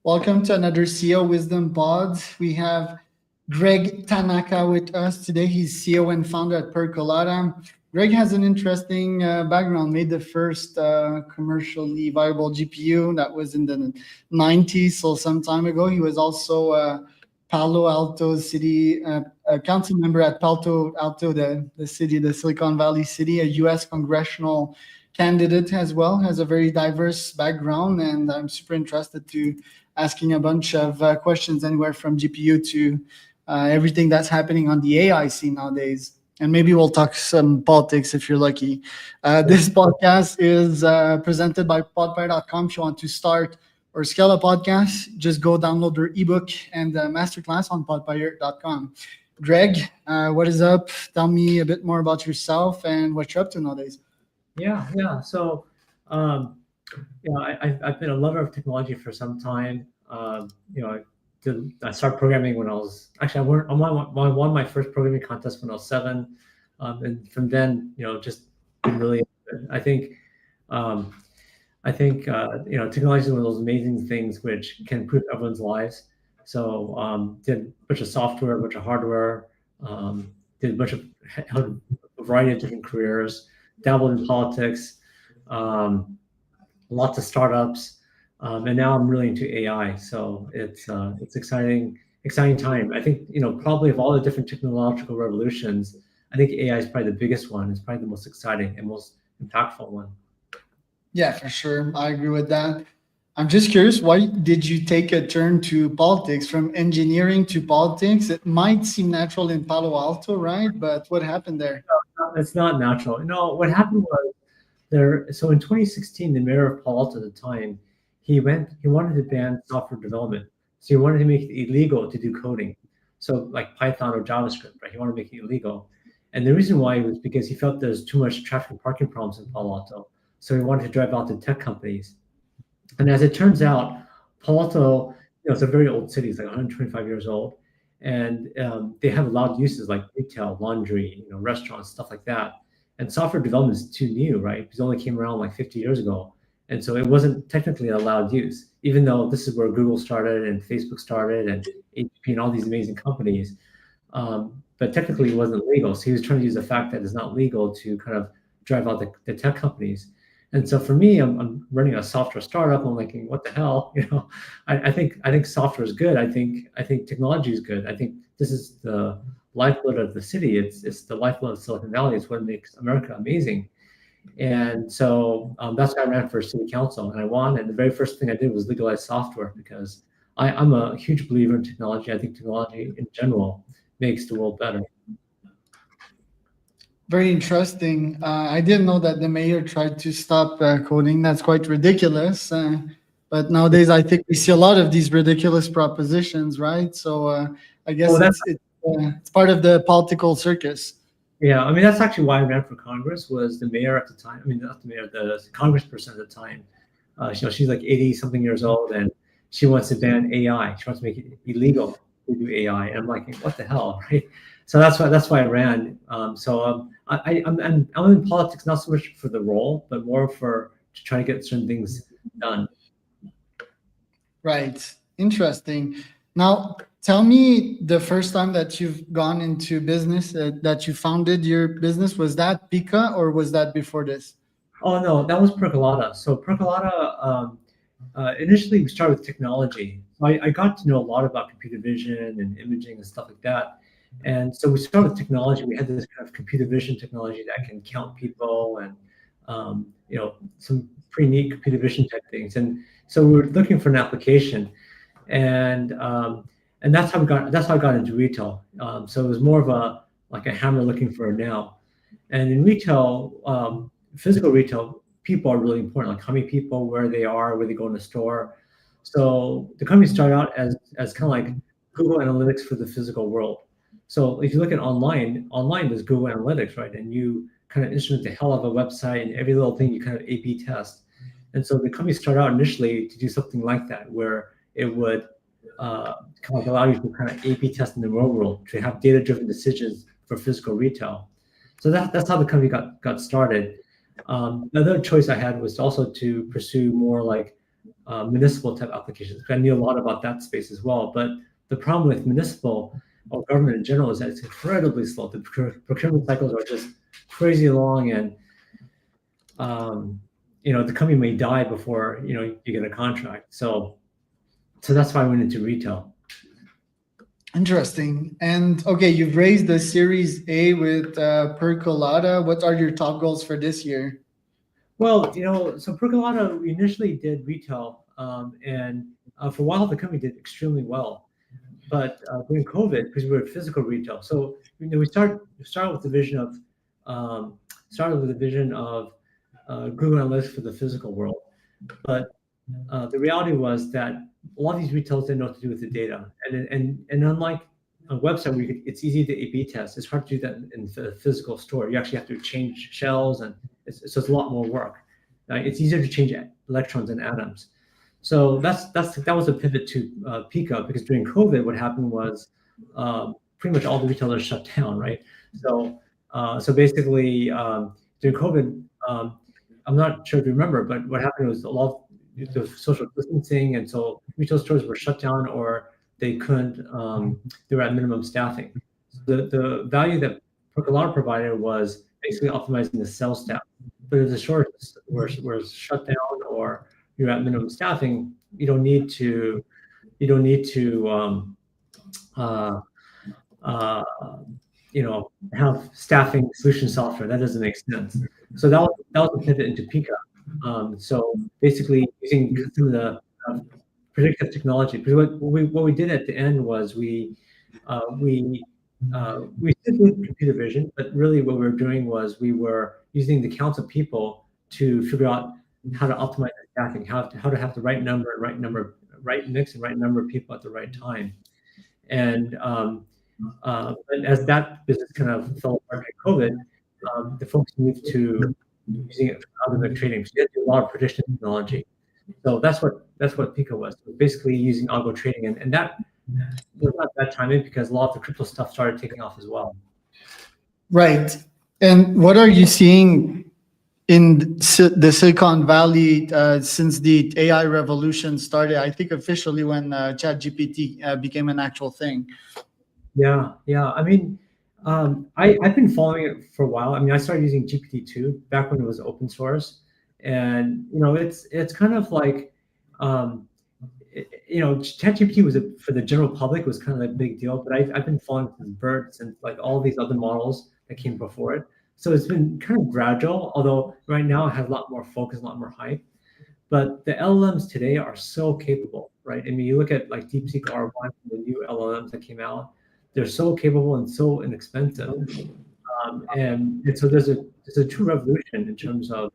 Welcome to another CEO Wisdom Pod. We have Greg Tanaka with us today. He's CEO and founder at Percolata. Greg has an interesting background, made the first commercially viable GPU that was in the 90s, so some time ago. He was also Palo Alto city, a council member at Palo Alto, the city, the Silicon Valley city, a US Congressional candidate as well, has a very diverse background, and I'm super interested to asking a bunch of questions anywhere from GPU to everything that's happening on the AI scene nowadays. And maybe we'll talk some politics if you're lucky. This podcast is presented by podfire.com. If you want to start or scale a podcast, just go download their ebook and masterclass on podfire.com. Greg, what is up? Tell me a bit more about yourself and what you're up to nowadays. Yeah. So, I've been a lover of technology for some time. I started programming when I was I won my first programming contest when I was 7, and from then, just been really. I think, technology is one of those amazing things which can improve everyone's lives. So, did a bunch of software, a bunch of hardware, did a bunch of held a variety of different careers, dabbled in politics, lots of startups, and now I'm really into AI. So it's exciting time. I think probably of all the different technological revolutions, I think AI is probably the biggest one. It's probably the most exciting and most impactful one. Yeah, for sure. I agree with that. I'm just curious, why did you take a turn to politics from engineering to politics? It might seem natural in Palo Alto, right? But what happened there? It's not natural. No, what happened was there. So in 2016, the mayor of Palo Alto at the time, he wanted to ban software development. So he wanted to make it illegal to do coding. So like Python or JavaScript, right? He wanted to make it illegal. And the reason why was because he felt there's too much traffic and parking problems in Palo Alto. So he wanted to drive out the tech companies. And as it turns out, Palo Alto, it's a very old city. It's like 125 years old, and they have a lot of uses like retail, laundry, restaurants, stuff like that. And software development is too new, right? Because it only came around like 50 years ago, and so it wasn't technically allowed use. Even though this is where Google started and Facebook started and HP and all these amazing companies, but technically it wasn't legal. So he was trying to use the fact that it's not legal to kind of drive out the tech companies. And so for me, I'm running a software startup. I'm like, what the hell? I think software is good. I think technology is good. I think this is the lifeblood of the city. It's the lifeblood of Silicon Valley. It's what makes America amazing. And so that's why I ran for city council, and I won. And the very first thing I did was legalize software, because I'm a huge believer in technology. I think technology in general makes the world better. Very interesting. I didn't know that the mayor tried to stop coding. That's quite ridiculous. But nowadays, I think we see a lot of these ridiculous propositions, right? So I guess it's part of the political circus. Yeah, I mean, that's actually why I ran for Congress. Was the mayor at the time? I mean, not the mayor, the congressperson at the time. She's like 80 something years old, and she wants to ban AI. She wants to make it illegal to do AI. And I'm like, what the hell, right? So that's why I ran. I'm in politics not so much for the role, but more to try to get certain things done. Right. Interesting. Now, tell me the first time that you've gone into business, that you founded your business. Was that Pika or was that before this? Oh no, that was Percolata. So Percolata, initially we started with technology. I got to know a lot about computer vision and imaging and stuff like that. And so we started with technology. We had this kind of computer vision technology that can count people and some pretty neat computer vision type things. And so we were looking for an application, and that's how I got into retail. So it was more of a hammer looking for a nail. And in retail, physical retail, people are really important. Like how many people, where they are, where they go in the store. So the company started out as kind of like Google Analytics for the physical world. So if you look at online there's Google Analytics, right? And you kind of instrument the hell of a website, and every little thing you kind of A/B test. And so the company started out initially to do something like that, where it would kind of allow you to kind of A/B test in the real world, to have data-driven decisions for physical retail. So that's how the company got started. The other choice I had was also to pursue more like municipal type applications. I knew a lot about that space as well. But the problem with municipal or government in general is that it's incredibly slow. The procurement cycles are just crazy long, and the company may die before you get a contract. So that's why I went into retail. Interesting. And okay, you've raised the Series A with Percolata. What are your top goals for this year? Well, so Percolata, we initially did retail, and for a while the company did extremely well. But during COVID, because we were physical retail, so we started with the vision of Google Analytics for the physical world. But the reality was that a lot of these retailers didn't know what to do with the data, and unlike a website where it's easy to A/B test, it's hard to do that in the physical store. You actually have to change shells, and so it's a lot more work. It's easier to change electrons and atoms. So that was a pivot to Pika, because during COVID, what happened was pretty much all the retailers shut down, right? So basically during COVID, I'm not sure if you remember, but what happened was a lot of the social distancing, and so retail stores were shut down, or they couldn't, they were at minimum staffing. The value that Percolata provided was basically optimizing the sales staff. But if the stores were shut down, or you're at minimum staffing, you don't need to have staffing solution software. That doesn't make sense. So that was a pivot into Pika. So basically using some of the predictive technology, because what we did at the end was we still did computer vision, but really what we were doing was we were using the counts of people to figure out how to optimize the staffing, how to have the right mix and right number of people at the right time. And as that business kind of fell apart during COVID, the folks moved to using it for algorithmic trading. So you had to do a lot of prediction technology. So that's what Pika was. So basically using algo trading, and that was not that timing, because a lot of the crypto stuff started taking off as well. Right. And what are you seeing in the Silicon Valley since the AI revolution started? I think officially when ChatGPT became an actual thing. Yeah. I mean, I've been following it for a while. I mean, I started using GPT-2 back when it was open source, and it's kind of like, ChatGPT was for the general public was kind of a big deal, but I've been following BERTs and like all these other models that came before it. So it's been kind of gradual, although right now it has a lot more focus, a lot more hype. But the LLMs today are so capable, right? I mean, you look at like DeepSeek R1, the new LLMs that came out, they're so capable and so inexpensive. And so there's a true revolution in terms of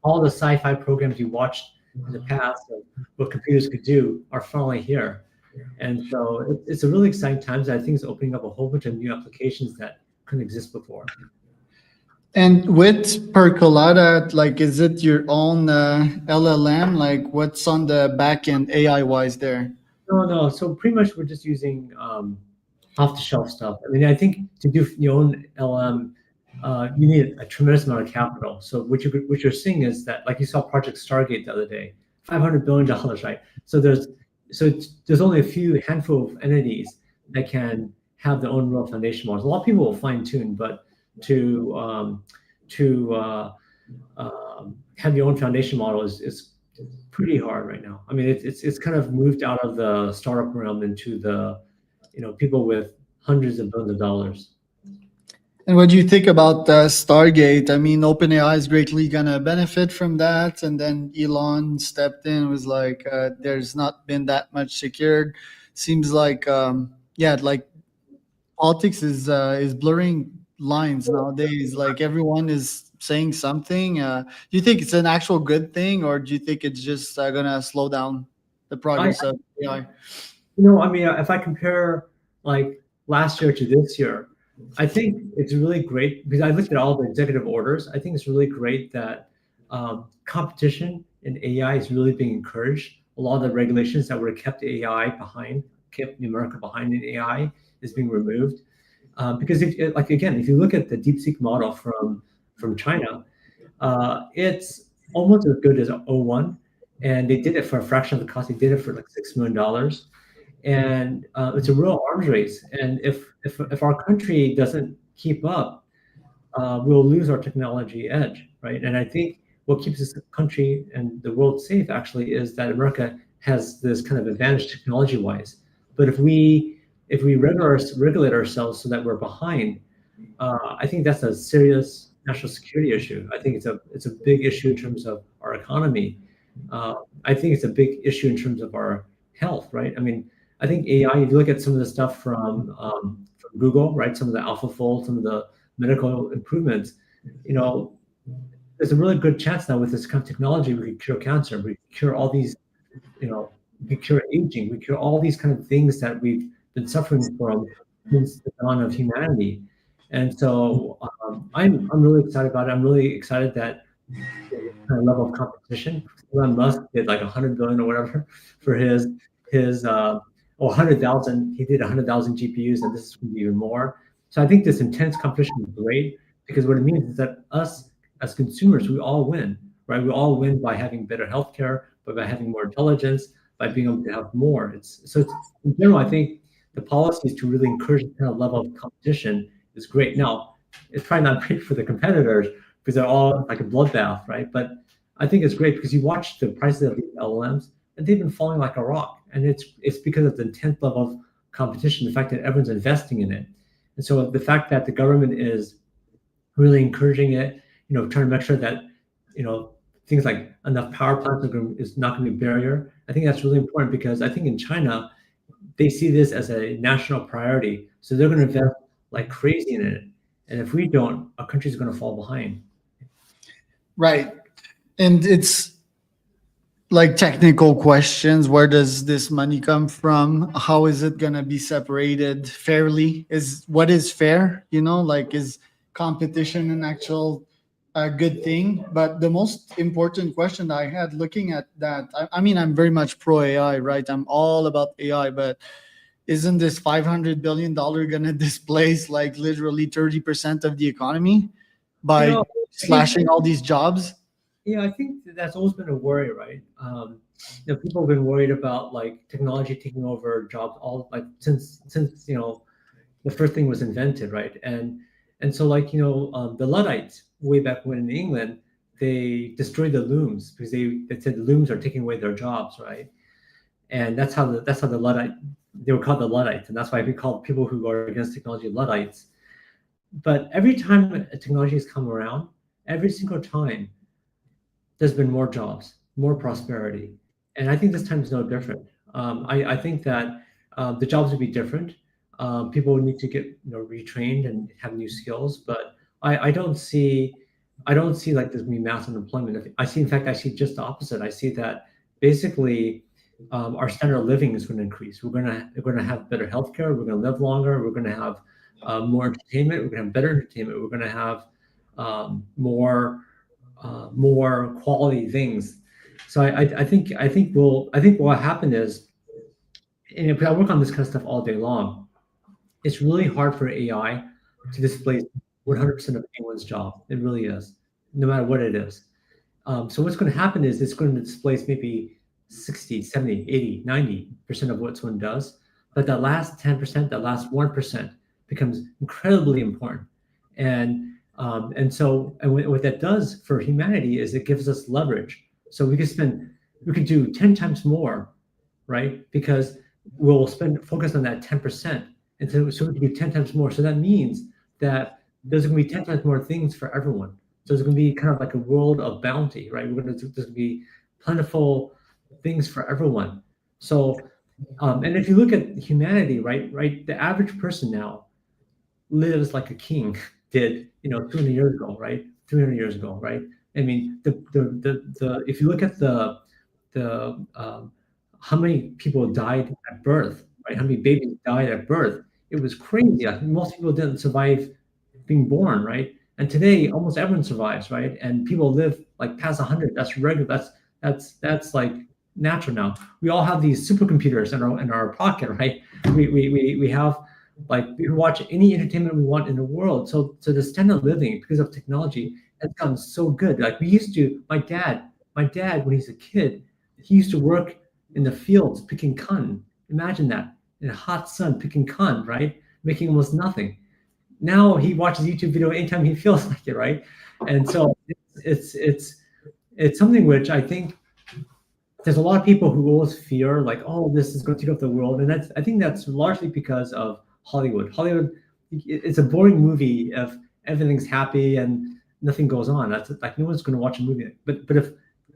all the sci-fi programs you watched in the past of what computers could do are finally here. And so it's a really exciting time. I think it's opening up a whole bunch of new applications that couldn't exist before. And with Percolata, like, is it your own LLM? Like, what's on the back end AI wise there? No. So pretty much we're just using off-the-shelf stuff. I mean, I think to do your own LLM, you need a tremendous amount of capital. So what you're seeing is that, like you saw Project Stargate the other day, $500 billion, right? So there's only a handful of entities that can have their own real foundation models. A lot of people will fine tune, but to have your own foundation model is pretty hard right now. I mean, it's kind of moved out of the startup realm into the people with hundreds of billions of dollars. And what do you think about Stargate? I mean, OpenAI is greatly gonna benefit from that, and then Elon stepped in, was like, "There's not been that much secured." Seems like, like politics is blurring lines nowadays. Like everyone is saying something. Do you think it's an actual good thing, or do you think it's just gonna slow down the progress of AI? I mean, if I compare like last year to this year, I think it's really great because I looked at all the executive orders. I think it's really great that competition in AI is really being encouraged. A lot of the regulations that would have kept America behind in AI is being removed. Because if you look at the DeepSeek model from China, it's almost as good as O1, and they did it for a fraction of the cost. They did it for like $6 million, and it's a real arms race. And if our country doesn't keep up, we'll lose our technology edge, right? And I think what keeps this country and the world safe actually is that America has this kind of advantage technology-wise. But if we regulate ourselves so that we're behind, I think that's a serious national security issue. I think it's a big issue in terms of our economy. I think it's a big issue in terms of our health, right? I mean, I think AI. If you look at some of the stuff from Google, right? Some of the AlphaFold, some of the medical improvements, you know, there's a really good chance now with this kind of technology we could cure cancer, we could cure all these, we could cure aging, we cure all these kind of things that we've been suffering from since the dawn of humanity. And so I'm really excited about it. I'm really excited that this kind of level of competition. Elon Musk did like 100 billion or whatever for his or 100,000. He did 100,000 GPUs, and this is going to be even more. So I think this intense competition is great because what it means is that us as consumers, we all win, right? We all win by having better healthcare, by having more intelligence, by being able to have more. It's in general, I think the policies to really encourage this kind of level of competition is great. Now, it's probably not great for the competitors because they're all like a bloodbath, right? But I think it's great because you watch the prices of these LLMs and they've been falling like a rock. And it's because of the intense level of competition, the fact that everyone's investing in it. And so the fact that the government is really encouraging it, trying to make sure that, things like enough power plants is not going to be a barrier. I think that's really important because I think in China, they see this as a national priority. So they're going to invest like crazy in it. And if we don't, our country's going to fall behind. Right. And it's like technical questions. Where does this money come from? How is it going to be separated fairly? What is fair? Like, is competition an actual good thing? But the most important question I had looking at that, I mean, I'm very much pro AI, right? I'm all about AI, but isn't this $500 billion going to displace like literally 30% of the economy by slashing all these jobs? Yeah, I think that's always been a worry, right? People have been worried about like technology taking over jobs all like since the first thing was invented, right? And so the Luddites way back when in England, they destroyed the looms because they said the looms are taking away their jobs, right? And that's how the Luddite, they were called the Luddites, and that's why we call people who are against technology Luddites. But every time technology has come around, every single time there's been more jobs, more prosperity. And I think this time is no different. I think that the jobs will be different. People need to get retrained and have new skills, but I don't see like there's gonna be mass unemployment. In fact, I see just the opposite. I see that basically our standard of living is going to increase. We're going to have better healthcare. We're going to live longer. We're going to have more entertainment. We're going to have better entertainment. We're going to have more quality things. So I think what will happen is, and if I work on this kind of stuff all day long, it's really hard for AI to displace 100% of anyone's job. It really is, no matter what it is. So what's going to happen is it's going to displace maybe 60, 70, 80, 90% of what someone does. But that last 10%, that last 1% becomes incredibly important. And what that does for humanity is it gives us leverage. So we could do 10 times more, right? Because we'll focus on that 10%. And so we can do 10 times more. So that means that there's going to be 10 times more things for everyone. So it's going to be kind of like a world of bounty, right? There's going to be plentiful things for everyone. So, and if you look at humanity, right, the average person now lives like a king did, 200 years ago, right? 300 years ago, right? I mean, if you look at the how many people died at birth, right? How many babies died at birth? It was crazy. I think most people didn't survive being born, right? And today, almost everyone survives, right? And people live like past 100. That's regular. That's like natural now. We all have these supercomputers in our pocket, right? We have like we can watch any entertainment we want in the world. So the standard of living because of technology has gotten so good. Like we used to, my dad when he's a kid, he used to work in the fields picking cotton. Imagine that, in a hot sun picking cotton, right? Making almost nothing. Now he watches YouTube video anytime he feels like it, right? And so it's something which I think there's a lot of people who always fear like, oh, this is going to take over the world, and that's I think that's largely because of Hollywood. Hollywood, it's a boring movie if everything's happy and nothing goes on. That's like no one's going to watch a movie. But if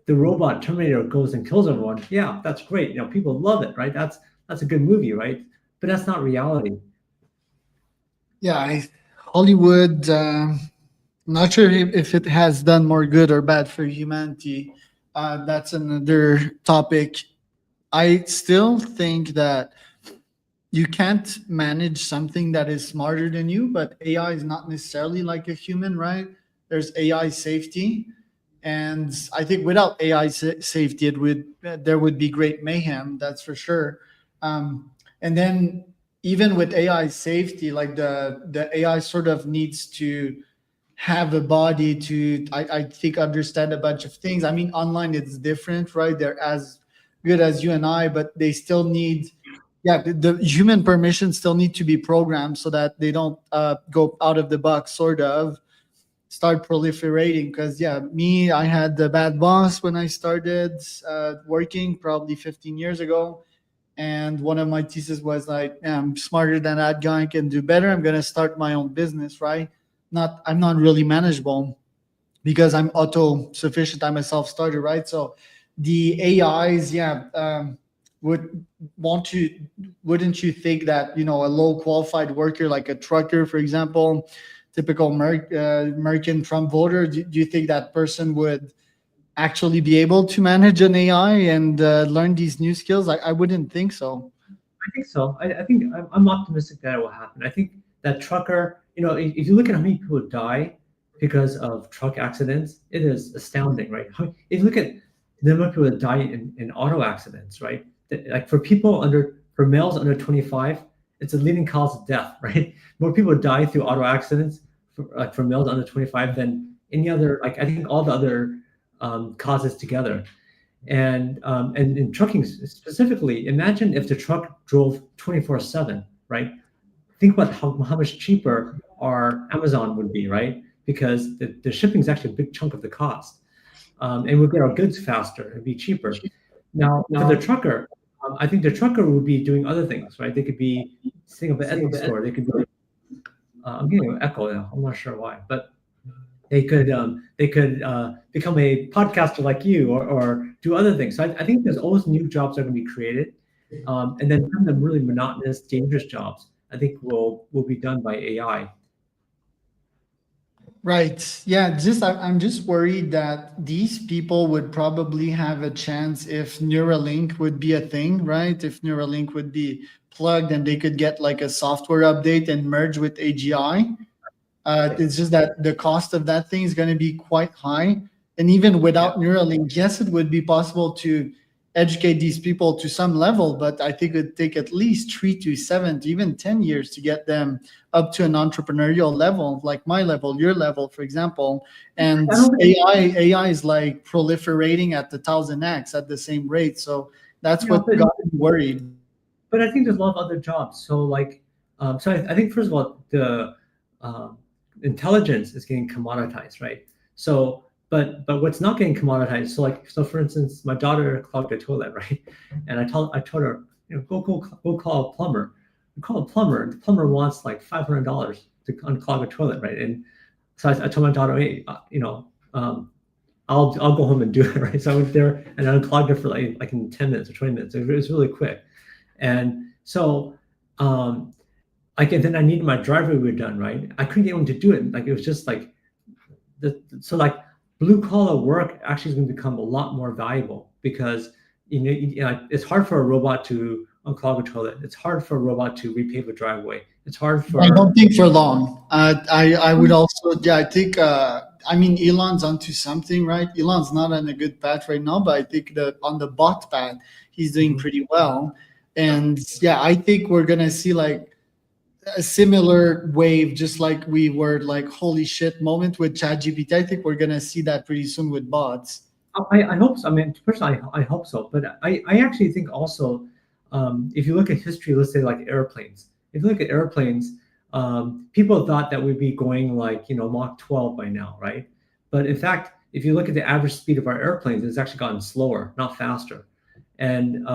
the robot Terminator goes and kills everyone, yeah, that's great. You know, people love it, right? That's a good movie, right? But that's not reality. Yeah, Hollywood. Not sure if it has done more good or bad for humanity. That's another topic. I still think that you can't manage something that is smarter than you, but AI is not necessarily like a human, right? There's AI safety, and I think without AI safety, it would there would be great mayhem. That's for sure. And then even with AI safety, like the AI sort of needs to have a body to I think understand a bunch of things. I mean, online it's different, right? They're as good as you and I, but they still need, yeah, the human permissions still need to be programmed so that they don't go out of the box, sort of start proliferating. Because yeah, me, I had the bad boss when I started working probably 15 years ago, and one of my thesis was like, yeah, I'm smarter than that guy, I can do better, I'm going to start my own business, right? Not I'm not really manageable because I'm auto sufficient, I'm a self starter, right? So the AIs, yeah, would want to wouldn't you think that, you know, a low qualified worker like a trucker, for example, typical American Trump voter, do you think that person would actually be able to manage an AI and learn these new skills? I wouldn't think so. I think so. I think I'm optimistic that it will happen. I think that trucker, you know, if you look at how many people die because of truck accidents, it is astounding, right? If you look at the number of people that die in auto accidents, right? Like for males under 25, it's a leading cause of death, right? More people die through auto accidents for males under 25 than any other, like I think all the other causes together. And in trucking specifically, imagine if the truck drove 24/7, right? Think about how much cheaper our Amazon would be, right? Because the shipping is actually a big chunk of the cost, and we'll get our goods faster and be cheaper. Now, for the trucker, I think the trucker would be doing other things, right? They could be setting up an Etsy store. They could be, I'm getting an echo now. I'm not sure why, but they could become a podcaster like you, or do other things. So I think there's always new jobs that are going to be created, and then some of the really monotonous, dangerous jobs I think will be done by AI. Right. Yeah. I'm just worried that these people would probably have a chance if Neuralink would be a thing, right? If Neuralink would be plugged and they could get like a software update and merge with AGI. It's just that the cost of that thing is going to be quite high. And even Yeah. without Neuralink, yes, it would be possible to educate these people to some level, but I think it would take at least 3 to 7 to even 10 years to get them up to an entrepreneurial level, like my level, your level, for example. And I don't think, AI is like proliferating at the 1000x at the same rate. So that's you know, what got me worried. but I think there's a lot of other jobs. So like, I think first of all, the um, intelligence is getting commoditized, right? So, but what's not getting commoditized? So for instance, my daughter clogged a toilet, right? And I told her, you know, go call a plumber. We call a plumber, and the plumber wants like $500 to unclog a toilet, right? And so I told my daughter, hey, I'll go home and do it, right? So I went there and I unclogged it for like in 10 minutes or 20 minutes. It was really quick. And so, like, and then I needed my driveway redone, right? I couldn't get anyone to do it. Like, it was just like, so like blue collar work actually is going to become a lot more valuable because, it's hard for a robot to unclog a toilet. It's hard for a robot to repave a driveway. It's hard I for, don't think for long. I would also, yeah, I think I mean Elon's onto something, right? Elon's not on a good path right now, but I think that on the bot path he's doing Mhm. pretty well. And yeah, I think we're gonna see like a similar wave, just like we were like holy shit moment with ChatGPT. I think we're gonna see that pretty soon with bots. I hope so. I mean, personally, I hope so. But I actually think also, if you look at history, let's say like airplanes. If you look at airplanes, people thought that we'd be going like Mach 12 by now, right? But in fact, if you look at the average speed of our airplanes, it's actually gotten slower, not faster. And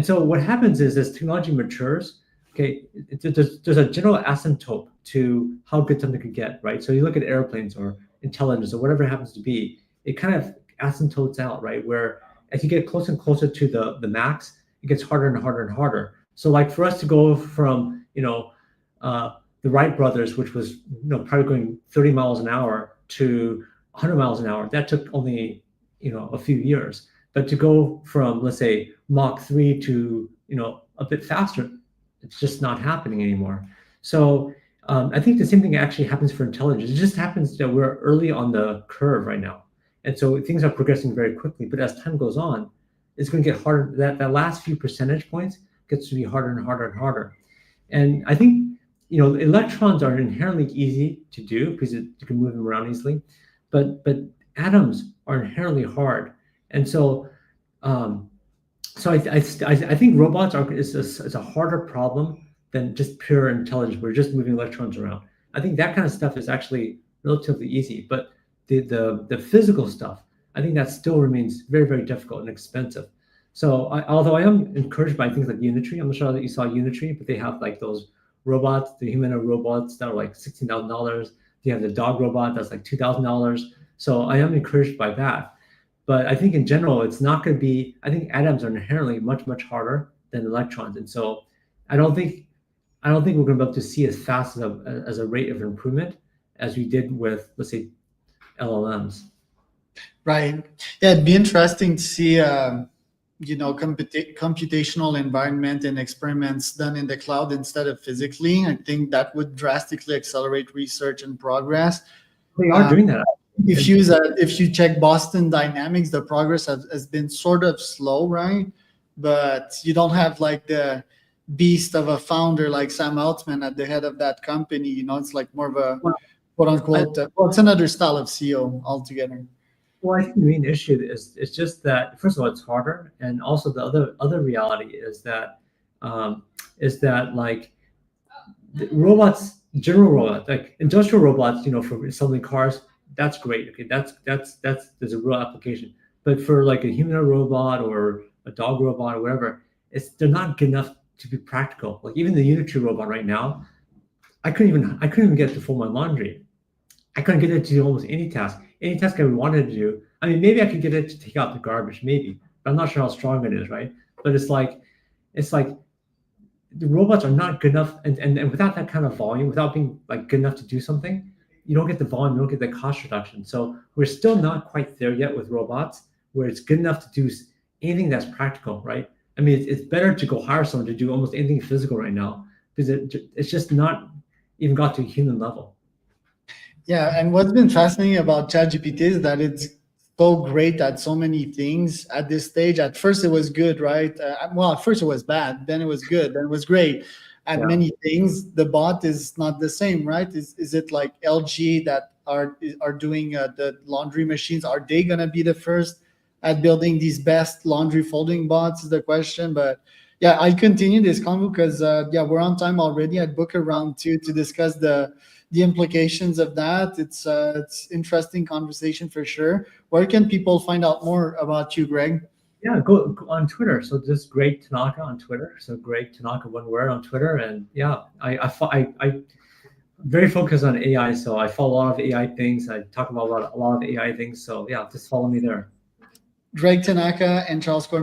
so what happens is as technology matures, okay, there's a general asymptote to how good something could get, right? So you look at airplanes or intelligence or whatever it happens to be, it kind of asymptotes out, right? Where as you get closer and closer to the max, it gets harder and harder and harder. So like for us to go from the Wright brothers, which was probably going 30 miles an hour to 100 miles an hour, that took only a few years. But to go from let's say Mach 3 to a bit faster, it's just not happening anymore. So I think the same thing actually happens for intelligence. It just happens that we're early on the curve right now. And so things are progressing very quickly. But as time goes on, it's going to get harder. That last few percentage points gets to be harder and harder and harder. And I think electrons are inherently easy to do because you can move them around easily, but atoms are inherently hard. And so I think robots is a harder problem than just pure intelligence. We're just moving electrons around. I think that kind of stuff is actually relatively easy, but the physical stuff, I think that still remains very, very difficult and expensive. So although I am encouraged by things like Unitary, I'm not sure that you saw Unitary, but they have like those robots, the humanoid robots that are like $16,000. They have the dog robot that's like $2,000. So I am encouraged by that. But I think in general, it's not going to be. I think atoms are inherently much, much harder than electrons, and so I don't think we're going to be able to see as fast as a rate of improvement as we did with, let's say, LLMs. Right. Yeah, it'd be interesting to see, computational environment and experiments done in the cloud instead of physically. I think that would drastically accelerate research and progress. They are doing that. If you check Boston Dynamics, the progress has been sort of slow, right? But you don't have like the beast of a founder like Sam Altman at the head of that company. It's like more of a quote unquote. It's another style of CEO altogether. Well, I think the main issue is it's just that first of all it's harder, and also the other reality is that like the robots, general robots, like industrial robots, for assembling cars, that's great. Okay, that's there's a real application. But for like a humanoid robot or a dog robot or whatever, they're not good enough to be practical. Like even the Unity robot right now, I couldn't even get it to fold my laundry. I couldn't get it to do almost any task. Any task I wanted to do. I mean, maybe I could get it to take out the garbage, maybe, but I'm not sure how strong it is, right? But it's like the robots are not good enough, and without that kind of volume, without being like good enough to do something, you don't get the volume, you don't get the cost reduction. So we're still not quite there yet with robots, where it's good enough to do anything that's practical, right? I mean, it's better to go hire someone to do almost anything physical right now because it's just not even got to a human level. Yeah, and what's been fascinating about ChatGPT is that it's so great at so many things at this stage. At first, it was good, right? At first it was bad, then it was good, then it was great. At many things, the bot is not the same, right? Is it like LG that are doing the laundry machines? Are they gonna be the first at building these best laundry folding bots? Is the question, but yeah, I continue this convo because we're on time already. I'd book a round two to discuss the implications of that. It's interesting conversation for sure. Where can people find out more about you, Greg? Yeah, go on Twitter. So just Greg Tanaka on Twitter. So Greg Tanaka, one word on Twitter. And yeah, I very focused on AI. So I follow a lot of AI things. I talk about a lot of AI things. So yeah, just follow me there. Greg Tanaka and Charles Cormier.